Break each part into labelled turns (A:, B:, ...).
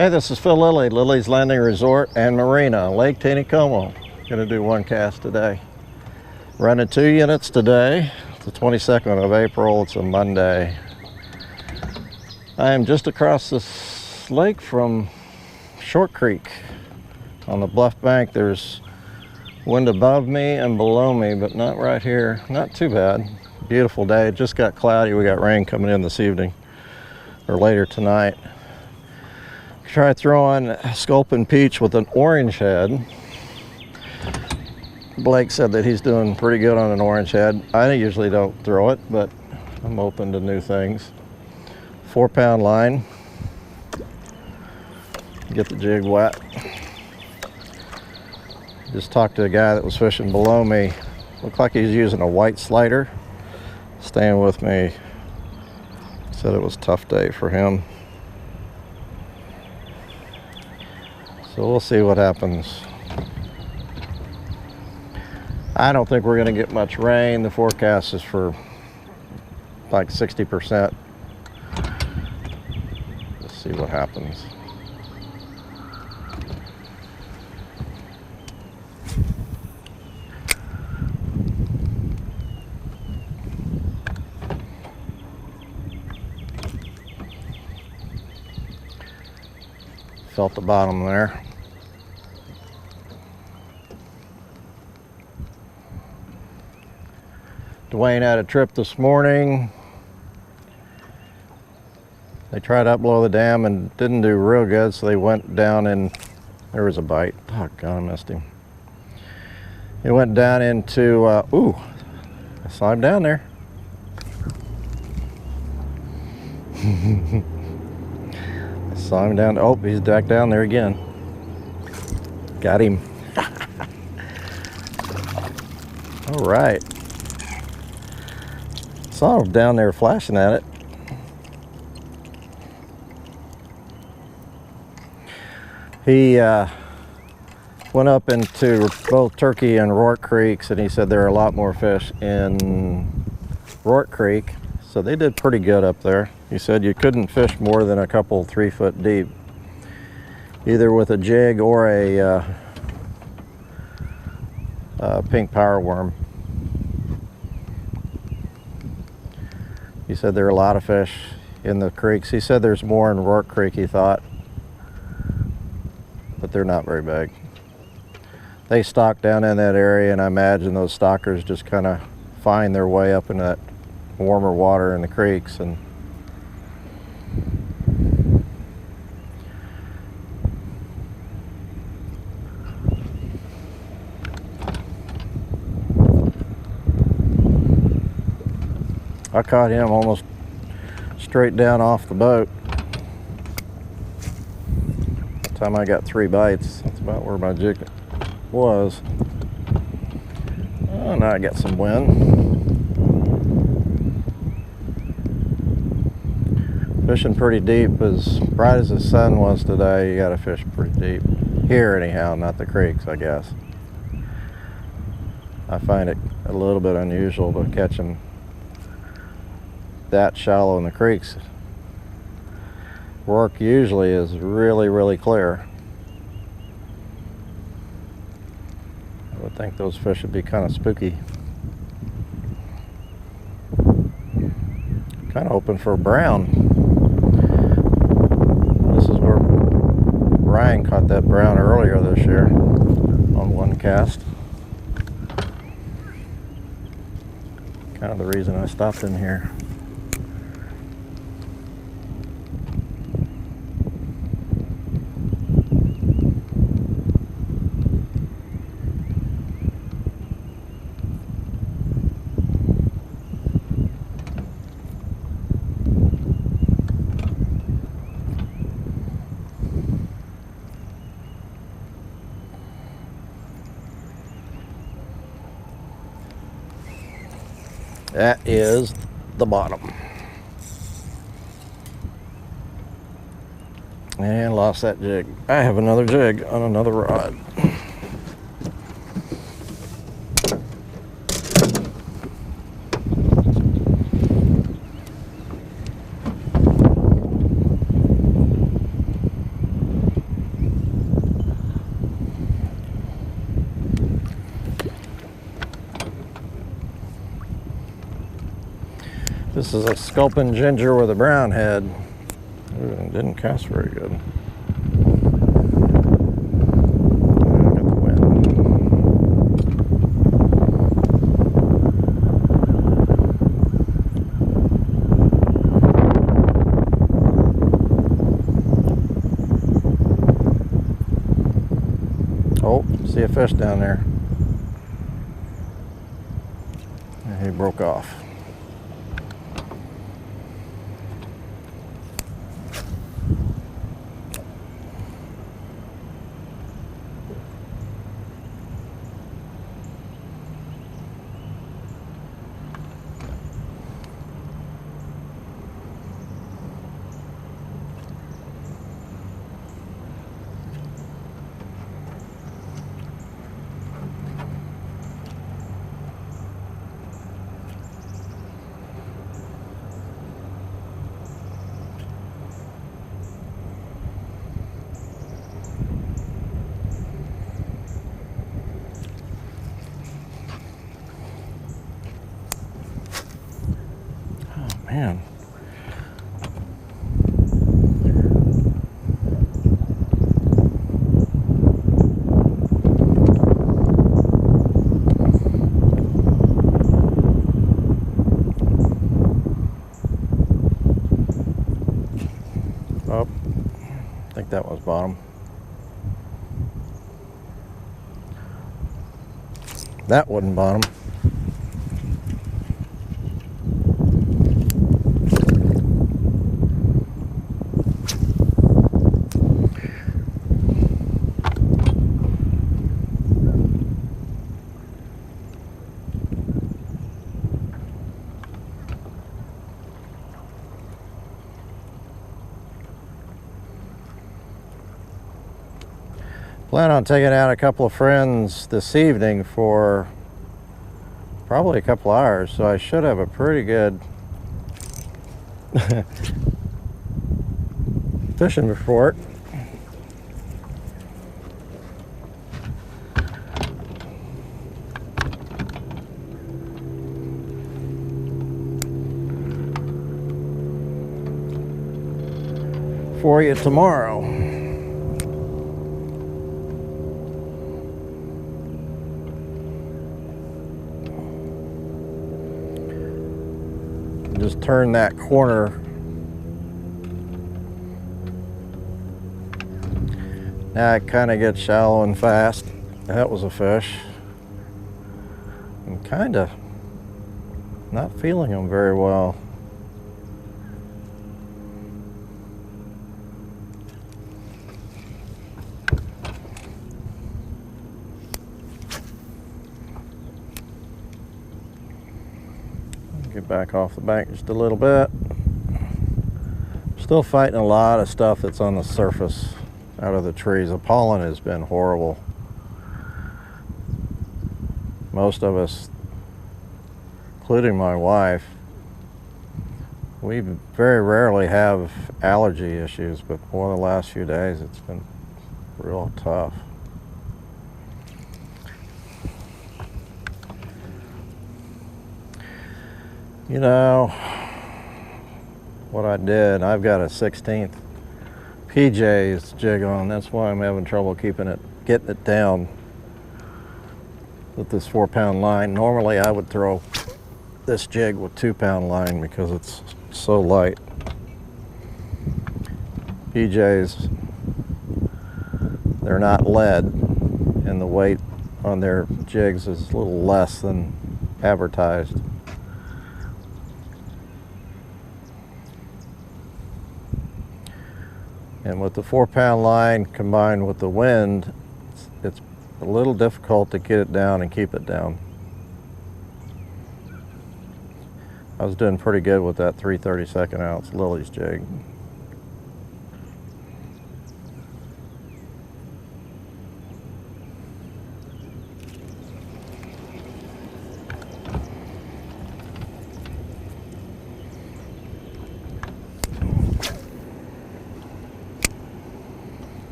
A: Hey, this is Phil Lilley, Lilley's Landing Resort and Marina, Lake Taneycomo. Gonna do one cast today. Running 2 units today. It's the 22nd of April, it's a Monday. I am just across this lake from Short Creek. On the bluff bank, there's wind above me and below me, but not right here. Not too bad. Beautiful day. It just got cloudy. We got rain coming in this evening or later tonight. Try throwing sculpin peach with an orange head. Blake said that he's doing pretty good on an orange head. I usually don't throw it, but I'm open to new things. 4-pound line. Get the jig wet. Just talked to a guy that was fishing below me. Looked like he was using a white slider. Staying with me. Said it was a tough day for him. So we'll see what happens. I don't think we're going to get much rain. The forecast is for like 60%. Let's see what happens. Felt the bottom there. Dwayne had a trip this morning. They tried to upblow the dam and didn't do real good, so they went down and there was a bite. Oh God, I missed him. He went down into, ooh, I saw him down there. I saw him down, oh, he's back down there again. Got him. All right. Saw him down there flashing at it. He went up into both Turkey and Rourke Creeks, and he said there are a lot more fish in Rourke Creek, so they did pretty good up there. He said you couldn't fish more than a couple 3 foot deep, either with a jig or a pink power worm. He said there are a lot of fish in the creeks. He said there's more in Rourke Creek, he thought, but they're not very big. They stock down in that area, and I imagine those stockers just kind of find their way up in that warmer water in the creeks. And I caught him almost straight down off the boat. By the time I got 3 bites, that's about where my jig was. Oh, now I got some wind. Fishing pretty deep. As bright as the sun was today, you gotta fish pretty deep. Here anyhow, not the creeks, I guess. I find it a little bit unusual to catch them that shallow in the creeks. Rourke usually is really, really clear. I would think those fish would be kind of spooky. Kind of hoping for a brown. This is where Ryan caught that brown earlier this year on one cast. Kind of the reason I stopped in here. That is the bottom. And lost that jig. I have another jig on another rod. This is a sculpin ginger with a brown head. Ooh, it didn't cast very good. Got the wind. Oh, see a fish down there. And he broke off. Man. Oh, I think that was bottom. That wasn't bottom. Plan on taking out a couple of friends this evening for probably a couple hours, so I should have a pretty good fishing report. For you tomorrow. Just turn that corner. Now it kind of gets shallow and fast. That was a fish. I'm kind of not feeling them very well. Get back off the bank just a little bit. Still fighting a lot of stuff that's on the surface out of the trees. The pollen has been horrible. Most of us, including my wife, we very rarely have allergy issues, but for the last few days it's been real tough. You know, what I did, I've got a 16th PJ's jig on. That's why I'm having trouble getting it down with this 4-pound line. Normally I would throw this jig with 2-pound line because it's so light. PJ's, they're not lead, and the weight on their jigs is a little less than advertised. And with the 4-pound line combined with the wind, it's a little difficult to get it down and keep it down. I was doing pretty good with that 3/32 ounce Lilley's jig.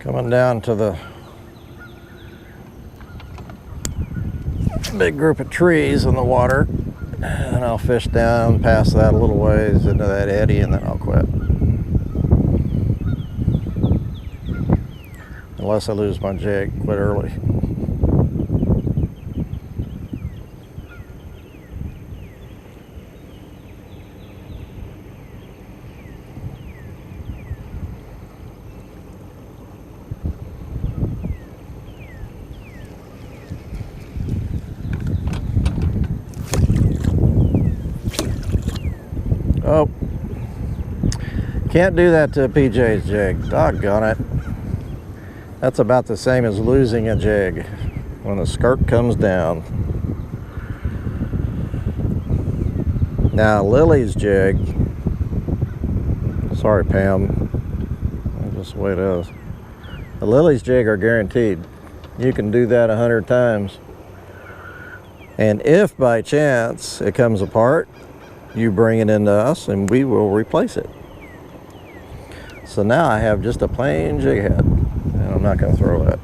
A: Coming down to the big group of trees in the water, and I'll fish down past that a little ways into that eddy, and then I'll quit. Unless I lose my jig, quit early. Oh, can't do that to a PJ's jig. Doggone it. That's about the same as losing a jig when the skirt comes down. Now, Lilley's jig, sorry Pam, that's just the way it is. The Lilley's jig are guaranteed. You can do that 100 times. And if by chance it comes apart, you bring it into us and we will replace it. So now I have just a plain jig head, and I'm not going to throw it.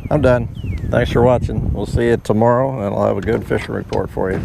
A: I'm done. Thanks for watching. We'll see you tomorrow, and I'll have a good fishing report for you.